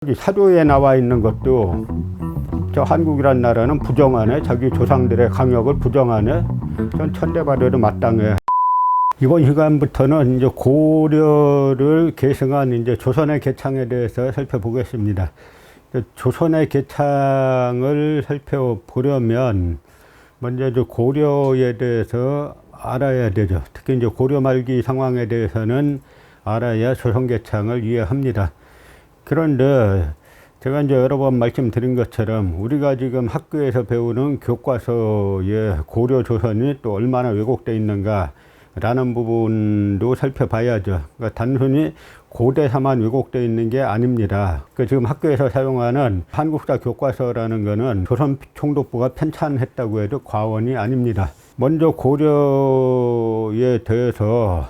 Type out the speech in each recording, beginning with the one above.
여기 사조에 나와 있는 것도 저 한국이란 나라는 부정하네. 자기 조상들의 강역을 부정하네. 전 천대받아도 마땅해. 이번 시간부터는 이제 고려를 계승한 이제 조선의 개창에 대해서 살펴보겠습니다. 조선의 개창을 살펴보려면 먼저 이제 고려에 대해서 알아야 되죠. 특히 이제 고려 말기 상황에 대해서는 알아야 조선 개창을 이해합니다. 그런데 제가 이제 여러 번 말씀드린 것처럼 우리가 지금 학교에서 배우는 교과서에 고려 조선이 또 얼마나 왜곡되어 있는가 라는 부분도 살펴봐야죠. 그러니까 단순히 고대사만 왜곡되어 있는 게 아닙니다. 그러니까 지금 학교에서 사용하는 한국사 교과서라는 거는 조선 총독부가 편찬했다고 해도 과언이 아닙니다. 먼저 고려에 대해서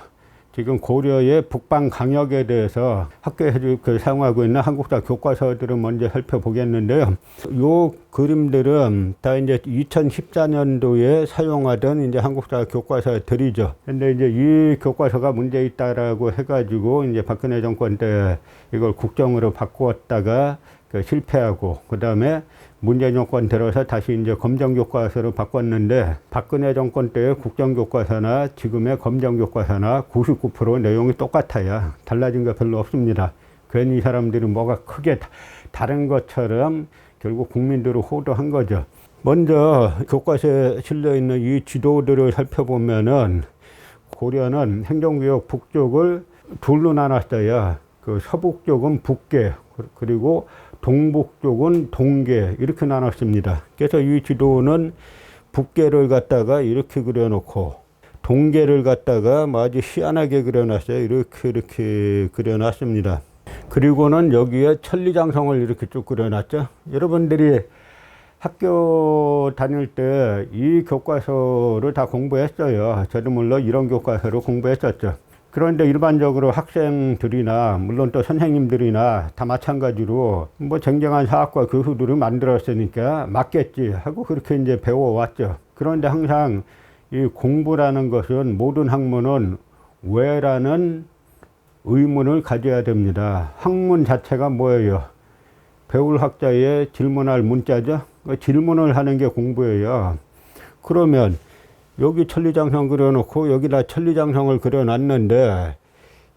지금 고려의 북방 강역에 대해서 학교에서 사용하고 있는 한국사 교과서들을 먼저 살펴보겠는데요. 요 그림들은 다 이제 2014년도에 사용하던 이제 한국사 교과서들이죠. 근데 이제 이 교과서가 문제 있다라고 해가지고 이제 박근혜 정권 때 이걸 국정으로 바꾸었다가 실패하고, 그 다음에 문재인 정권 들어서 다시 이제 검정교과서로 바꿨는데, 박근혜 정권 때의 국정교과서나 지금의 검정교과서나 99% 내용이 똑같아요. 달라진 거 별로 없습니다. 괜히 이 사람들이 뭐가 크게 다른 것처럼 결국 국민들을 호도한 거죠. 먼저 교과서에 실려있는 이 지도들을 살펴보면은 고려는 행정구역 북쪽을 둘로 나눴어요. 그 서북 쪽은 북계, 그리고 동북 쪽은 동계, 이렇게 나눴습니다. 그래서 이 지도는 북계를 갖다가 이렇게 그려놓고 동계를 갖다가 아주 희한하게 그려놨어요. 이렇게 그려놨습니다. 그리고는 여기에 천리장성을 이렇게 쭉 그려놨죠. 여러분들이 학교 다닐 때 이 교과서를 다 공부했어요. 저도 물론 이런 교과서를 공부했었죠. 그런데 일반적으로 학생들이나 물론 또 선생님들이나 다 마찬가지로 뭐 쟁쟁한 사학과 교수들을 만들었으니까 맞겠지 하고 그렇게 이제 배워왔죠. 그런데 항상 이 공부라는 것은, 모든 학문은 왜라는 의문을 가져야 됩니다. 학문 자체가 뭐예요? 배울 학자의 질문할 문자죠. 질문을 하는 게 공부예요. 그러면 여기 천리장성 그려놓고 여기다 천리장성을 그려놨는데,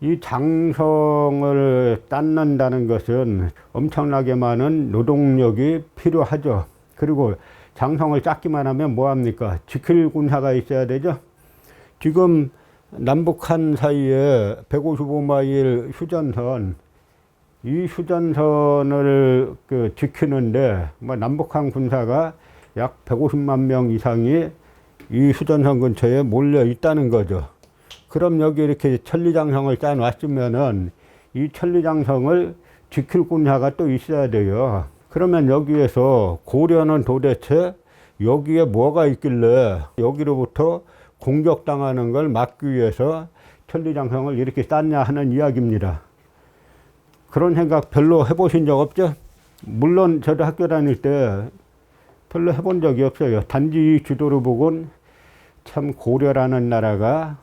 이 장성을 닦는다는 것은 엄청나게 많은 노동력이 필요하죠. 그리고 장성을 쌓기만 하면 뭐합니까? 지킬 군사가 있어야 되죠. 지금 남북한 사이에 155마일 휴전선, 이 휴전선을 지키는데 남북한 군사가 약 150만 명 이상이 이 휴전선 근처에 몰려 있다는 거죠. 그럼 여기 이렇게 천리장성을 쌓아놨으면은 이 천리장성을 지킬 군사가 또 있어야 돼요. 그러면 여기에서 고려는 도대체 여기에 뭐가 있길래 여기로부터 공격당하는 걸 막기 위해서 천리장성을 이렇게 쌓냐 하는 이야기입니다. 그런 생각 별로 해보신 적 없죠? 물론 저도 학교 다닐 때 별로 해본 적이 없어요. 단지 이 지도를 보곤 참 고려라는 나라가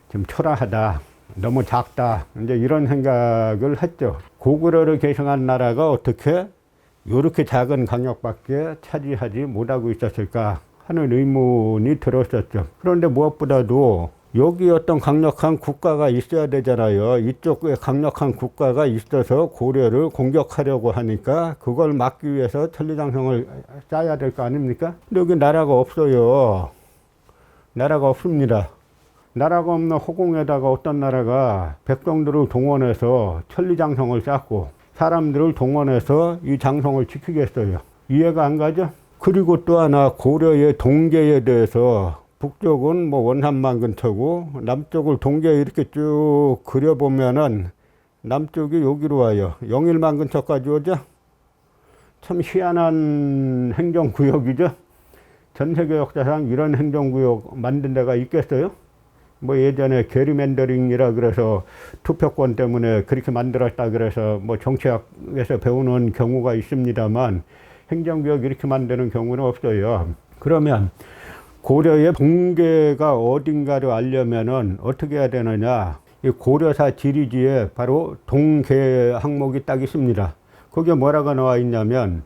좀 초라하다, 너무 작다, 이제 이런 생각을 했죠. 고구려를 계승한 나라가 어떻게 이렇게 작은 강역밖에 차지하지 못하고 있었을까 하는 의문이 들었었죠. 그런데 무엇보다도 여기 어떤 강력한 국가가 있어야 되잖아요. 이쪽에 강력한 국가가 있어서 고려를 공격하려고 하니까 그걸 막기 위해서 천리장성을 쌓아야 될 거 아닙니까? 근데 여기 나라가 없어요. 나라가 없습니다. 나라가 없는 허공에다가 어떤 나라가 백성들을 동원해서 천리장성을 쌓고 사람들을 동원해서 이 장성을 지키겠어요? 이해가 안 가죠? 그리고 또 하나, 고려의 동계에 대해서 북쪽은 뭐 원산만 근처고 남쪽을 동계 이렇게 쭉 그려보면은 남쪽이 여기로 와요. 영일만 근처까지 오죠. 참 희한한 행정구역이죠. 전 세계 역사상 이런 행정구역 만든 데가 있겠어요? 뭐 예전에 게리맨더링이라 그래서 투표권 때문에 그렇게 만들었다 그래서 뭐 정치학에서 배우는 경우가 있습니다만 행정구역 이렇게 만드는 경우는 없어요. 그러면 고려의 동계가 어딘가를 알려면은 어떻게 해야 되느냐? 이 고려사 지리지에 바로 동계 항목이 딱 있습니다. 거기에 뭐라고 나와 있냐면,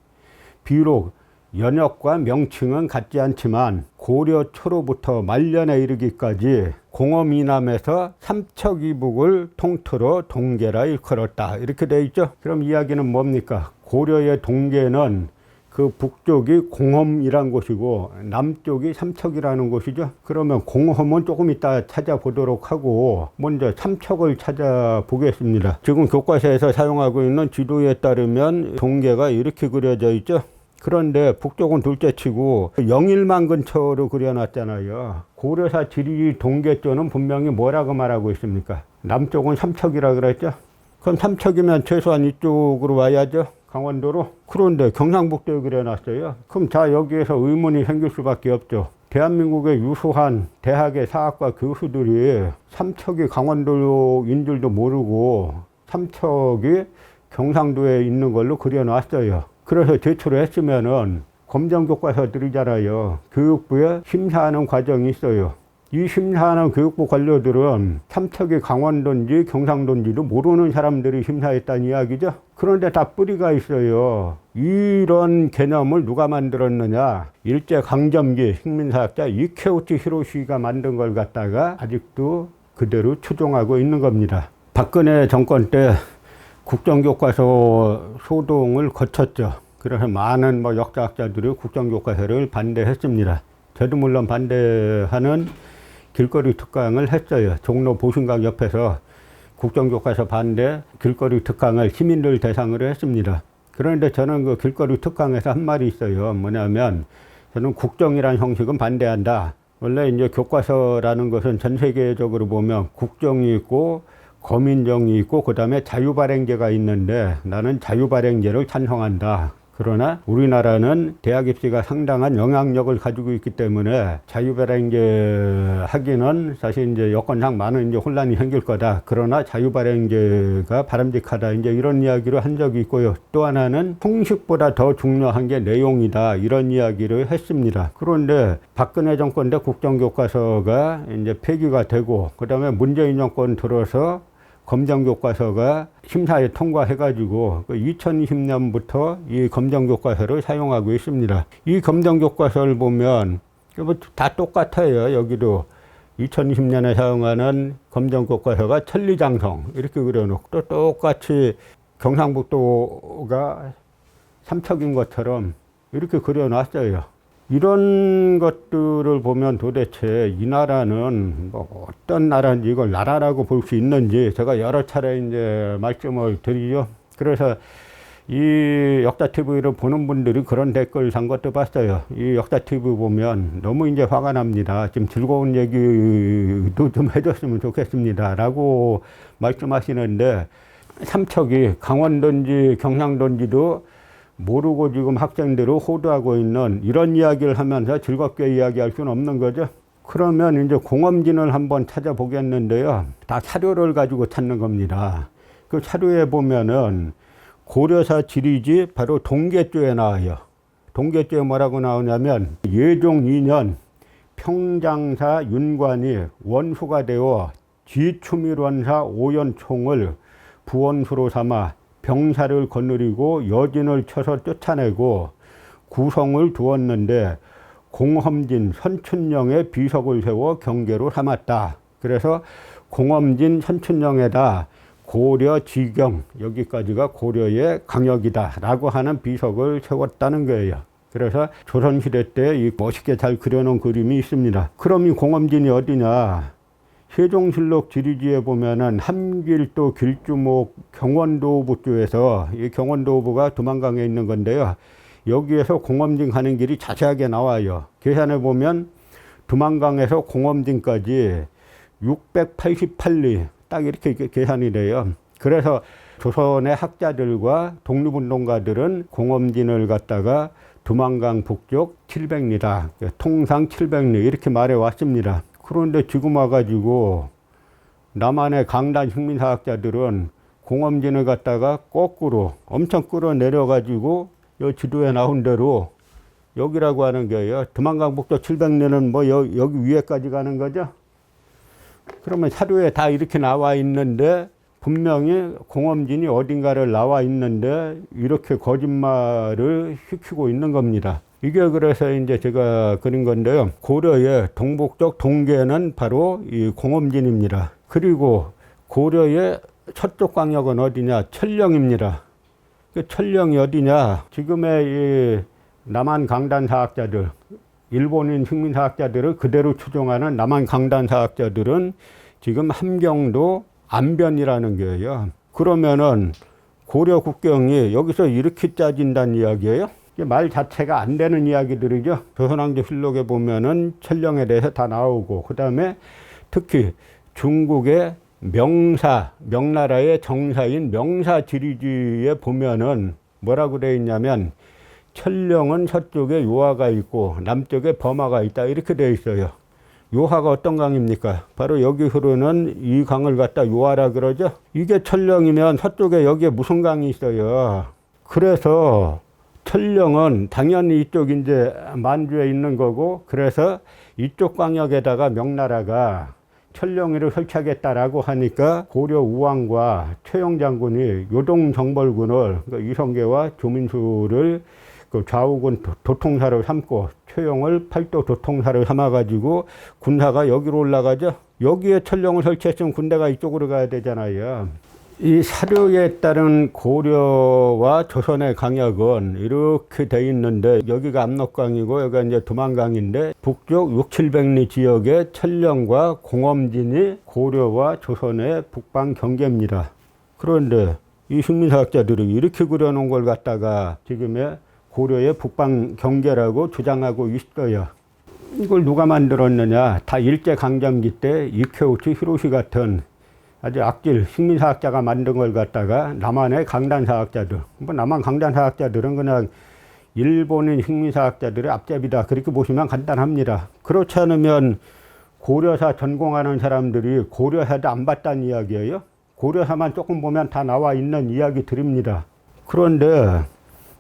비록 연역과 명칭은 같지 않지만 고려 초로부터 말년에 이르기까지 공엄 이남에서 삼척 이북을 통틀어 동계라 일컬었다. 이렇게 돼 있죠. 그럼 이야기는 뭡니까? 고려의 동계는 그 북쪽이 공엄이란 곳이고 남쪽이 삼척이라는 곳이죠. 그러면 공엄은 조금 이따 찾아보도록 하고 먼저 삼척을 찾아보겠습니다. 지금 교과서에서 사용하고 있는 지도에 따르면 동계가 이렇게 그려져 있죠. 그런데 북쪽은 둘째치고 영일만 근처로 그려놨잖아요. 고려사 지리 동계조는 분명히 뭐라고 말하고 있습니까? 남쪽은 삼척이라 그랬죠. 그럼 삼척이면 최소한 이쪽으로 와야죠. 강원도로. 그런데 경상북도에 그려놨어요. 그럼 자, 여기에서 의문이 생길 수밖에 없죠. 대한민국의 유수한 대학의 사학과 교수들이 삼척이 강원도인 줄도 모르고 삼척이 경상도에 있는 걸로 그려놨어요. 그래서 제출을 했으면은 검정교과서들이잖아요. 교육부에 심사하는 과정이 있어요. 이 심사하는 교육부 관료들은 삼척이 강원도인지 경상도인지도 모르는 사람들이 심사했다는 이야기죠. 그런데 다 뿌리가 있어요. 이런 개념을 누가 만들었느냐? 일제강점기 식민사학자 이케우치 히로시가 만든 걸 갖다가 아직도 그대로 추종하고 있는 겁니다. 박근혜 정권 때 국정교과서 소동을 거쳤죠. 그래서 많은 역사학자들이 국정교과서를 반대했습니다. 저도 물론 반대하는 길거리 특강을 했어요. 종로 보신각 옆에서 국정교과서 반대 길거리 특강을 시민들 대상으로 했습니다. 그런데 저는 그 길거리 특강에서 한 말이 있어요. 뭐냐면 저는 국정이란 형식은 반대한다. 원래 이제 교과서라는 것은 전 세계적으로 보면 국정이 있고 거민정이 있고 그 다음에 자유발행제가 있는데 나는 자유발행제를 찬성한다. 그러나 우리나라는 대학 입시가 상당한 영향력을 가지고 있기 때문에 자유발행제 하기는 사실 이제 여건상 많은 이제 혼란이 생길 거다. 그러나 자유발행제가 바람직하다. 이제 이런 이야기를 한 적이 있고요. 또 하나는 형식보다 더 중요한 게 내용이다. 이런 이야기를 했습니다. 그런데 박근혜 정권 때 국정교과서가 이제 폐기가 되고 그 다음에 문재인 정권 들어서 검정교과서가 심사에 통과해가지고 2020년부터 이 검정교과서를 사용하고 있습니다. 이 검정교과서를 보면 다 똑같아요. 여기도 2020년에 사용하는 검정교과서가 천리장성 이렇게 그려놓고 또 똑같이 경상북도가 삼척인 것처럼 이렇게 그려놨어요. 이런 것들을 보면 도대체 이 나라는 어떤 나라인지 이걸 나라라고 볼 수 있는지 제가 여러 차례 이제 말씀을 드리죠. 그래서 이 역사TV를 보는 분들이 그런 댓글 단 것도 봤어요. 이 역사TV 보면 너무 이제 화가 납니다. 좀 즐거운 얘기도 좀 해줬으면 좋겠습니다. 라고 말씀하시는데 삼척이 강원도인지 경상도인지도 모르고 지금 학생들을 호도하고 있는 이런 이야기를 하면서 즐겁게 이야기할 수는 없는 거죠. 그러면 이제 공엄진을 한번 찾아보겠는데요. 다 사료를 가지고 찾는 겁니다. 그 사료에 보면은 고려사 지리지 바로 동계조에 나와요. 동계조에 뭐라고 나오냐면 예종 2년 평장사 윤관이 원수가 되어 지추밀원사 오연총을 부원수로 삼아 병사를 거느리고 여진을 쳐서 쫓아내고 구성을 두었는데 공엄진 선춘령의 비석을 세워 경계로 삼았다. 그래서 공엄진 선춘령에다 고려 지경 여기까지가 고려의 강역이다 라고 하는 비석을 세웠다는 거예요. 그래서 조선시대 때 이 멋있게 잘 그려놓은 그림이 있습니다. 그럼 이 공엄진이 어디냐? 세종실록 지리지에 보면은 함길도 길주목 경원도부 쪽에서 이 경원도부가 두만강에 있는 건데요. 여기에서 공엄진 가는 길이 자세하게 나와요. 계산해 보면 두만강에서 공엄진까지 688리 딱 이렇게 계산이 돼요. 그래서 조선의 학자들과 독립운동가들은 공엄진을 갖다가 두만강 북쪽 700리다, 통상 700리 이렇게 말해 왔습니다. 그런데 지금 와가지고 남한의 강단 식민사학자들은 공엄진을 갖다가 거꾸로 엄청 끌어내려가지고 이 지도에 나온 대로 여기라고 하는 거예요. 두만강 북쪽 700리는 뭐 여기 위에까지 가는 거죠. 그러면 사료에 다 이렇게 나와 있는데 분명히 공엄진이 어딘가를 나와 있는데 이렇게 거짓말을 시키고 있는 겁니다. 이게 그래서 이제 제가 그린 건데요. 고려의 동북쪽 동계는 바로 이 공엄진입니다. 그리고 고려의 서쪽 광역은 어디냐? 천령입니다. 그 천령이 어디냐? 지금의 이 남한 강단 사학자들, 일본인 식민 사학자들을 그대로 추종하는 남한 강단 사학자들은 지금 함경도 안변이라는 거예요. 그러면은 고려 국경이 여기서 이렇게 짜진다는 이야기예요. 말 자체가 안 되는 이야기들이죠. 조선왕조실록에 보면은 천령에 대해서 다 나오고, 그 다음에 특히 중국의 명나라의 정사인 명사지리지에 보면은 뭐라고 되어 있냐면 천령은 서쪽에 요하가 있고 남쪽에 범하가 있다, 이렇게 되어 있어요. 요하가 어떤 강입니까? 바로 여기 흐르는 이 강을 갖다 요하라 그러죠. 이게 천령이면 서쪽에 여기에 무슨 강이 있어요. 그래서 천령은 당연히 이쪽 이제 만주에 있는 거고, 그래서 이쪽 광역에다가 명나라가 천령위를 설치하겠다라고 하니까 고려 우왕과 최영 장군이 요동 정벌군을, 그러니까 이성계와 조민수를 그 좌우군 도통사를 삼고 최영을 팔도 도통사를 삼아가지고 군사가 여기로 올라가죠. 여기에 천령을 설치했으면 군대가 이쪽으로 가야 되잖아요. 이 사료에 따른 고려와 조선의 강역은 이렇게 돼 있는데, 여기가 압록강이고 여기가 이제 두만강인데, 북쪽 6,700리 지역의 천령과 공엄진이 고려와 조선의 북방 경계입니다. 그런데 이 식민사학자들이 이렇게 그려놓은 걸 갖다가 지금의 고려의 북방 경계라고 주장하고 있어요. 이걸 누가 만들었느냐? 다 일제강점기 때 이케우치 히로시 같은 아주 악질 식민사학자가 만든 걸 갖다가 남한의 강단사학자들, 뭐 남한 강단사학자들은 그냥 일본인 식민사학자들의 앞잡이다, 그렇게 보시면 간단합니다. 그렇지 않으면 고려사 전공하는 사람들이 고려사도 안 봤다는 이야기예요. 고려사만 조금 보면 다 나와 있는 이야기들입니다. 그런데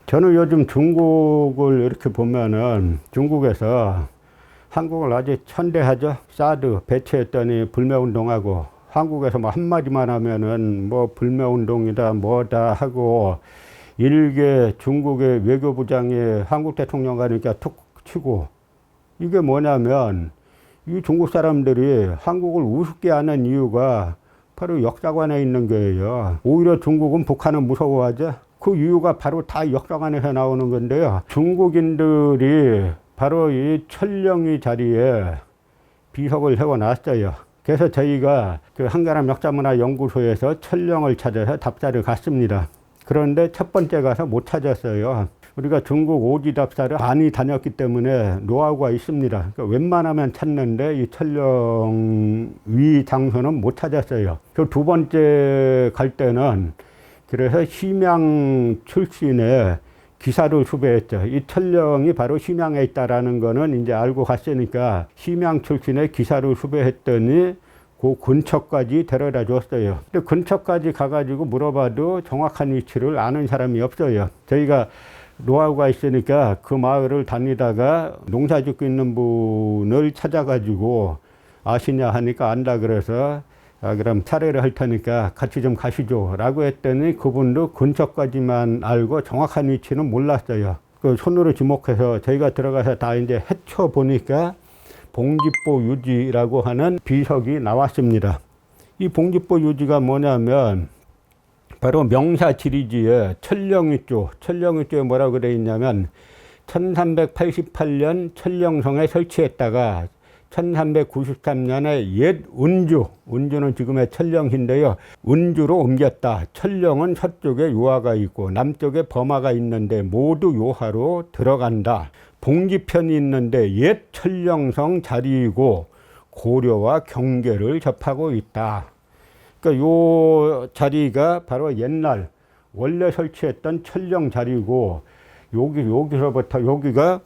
저는 요즘 중국을 이렇게 보면은 중국에서 한국을 아주 천대하죠. 사드 배치했더니 불매운동하고, 한국에서 뭐 한마디만 하면은 뭐 불매운동이다 뭐다 하고, 일개 중국의 외교부장이 한국 대통령 가니까 툭 치고, 이게 뭐냐면 이 중국 사람들이 한국을 우습게 하는 이유가 바로 역사관에 있는 거예요. 오히려 중국은 북한을 무서워하죠. 그 이유가 바로 다 역사관에서 나오는 건데요. 중국인들이 바로 이 천령위 자리에 비석을 세워놨어요. 그래서 저희가 그 한가람 역사문화연구소에서 천령을 찾아서 답사를 갔습니다. 그런데 첫 번째 가서 못 찾았어요. 우리가 중국 오지 답사를 많이 다녔기 때문에 노하우가 있습니다. 그러니까 웬만하면 찾는데 이 천령위 장소는 못 찾았어요. 그 두 번째 갈 때는 그래서 심양 출신의 기사를 수배했죠. 이 천령이 바로 심양에 있다라는 거는 이제 알고 갔으니까 심양 출신의 기사를 수배했더니 그 근처까지 데려다 줬어요. 근데 근처까지 가가지고 물어봐도 정확한 위치를 아는 사람이 없어요. 저희가 노하우가 있으니까 그 마을을 다니다가 농사 짓고 있는 분을 찾아가지고 아시냐 하니까 안다 그래서 그럼 차례를 할 테니까 같이 좀 가시죠 라고 했더니 그분도 근처까지만 알고 정확한 위치는 몰랐어요. 그 손으로 지목해서 저희가 들어가서 다 이제 헤쳐 보니까 봉지보 유지라고 하는 비석이 나왔습니다. 이 봉지보 유지가 뭐냐면 바로 명사지리지에 천령위쪽에 뭐라고 되어 있냐면 1388년 천령성에 설치했다가 1393년에 옛 운주는 지금의 천령시인데요. 운주로 옮겼다. 천령은 서쪽에 요하가 있고 남쪽에 범하가 있는데 모두 요하로 들어간다. 봉지편이 있는데 옛 천령성 자리이고 고려와 경계를 접하고 있다. 그러니까 요 자리가 바로 옛날 원래 설치했던 천령 자리고, 여기서부터 여기가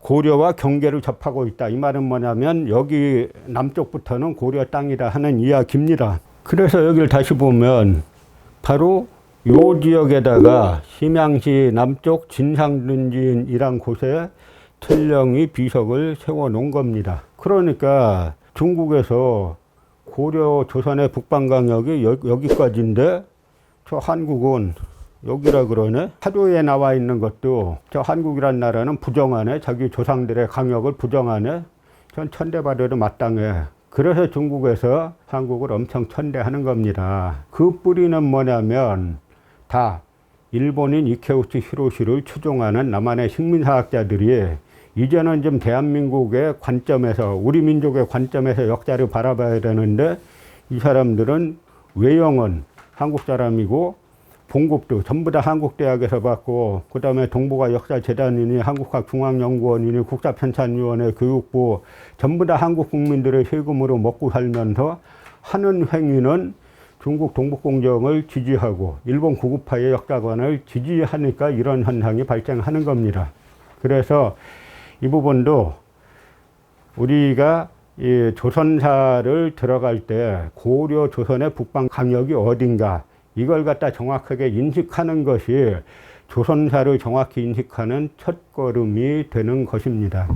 고려와 경계를 접하고 있다. 이 말은 뭐냐면 여기 남쪽부터는 고려 땅이다 하는 이야기입니다. 그래서 여기를 다시 보면 바로 요 지역에다가 심양시 남쪽 진상둔진이란 곳에 천령위 비석을 세워 놓은 겁니다. 그러니까 중국에서 고려 조선의 북방강역이 여기까지인데 저 한국은 여기라 그러네. 사조에 나와 있는 것도 저 한국이란 나라는 부정하네. 자기 조상들의 강역을 부정하네. 전 천대받아도 마땅해. 그래서 중국에서 한국을 엄청 천대하는 겁니다. 그 뿌리는 뭐냐면 다 일본인 이케우치 히로시를 추종하는 남한의 식민사학자들이 이제는 좀 대한민국의 관점에서, 우리 민족의 관점에서 역사를 바라봐야 되는데, 이 사람들은 외형은 한국 사람이고 봉급도 전부 다 한국대학에서 받고, 그 다음에 동북아 역사재단이니 한국학중앙연구원이니 국사편찬위원회 교육부 전부 다 한국 국민들의 세금으로 먹고 살면서 하는 행위는 중국 동북공정을 지지하고 일본 구구파의 역사관을 지지하니까 이런 현상이 발생하는 겁니다. 그래서 이 부분도 우리가 이 조선사를 들어갈 때 고려 조선의 북방 강역이 어딘가 이걸 갖다 정확하게 인식하는 것이 조선사를 정확히 인식하는 첫걸음이 되는 것입니다.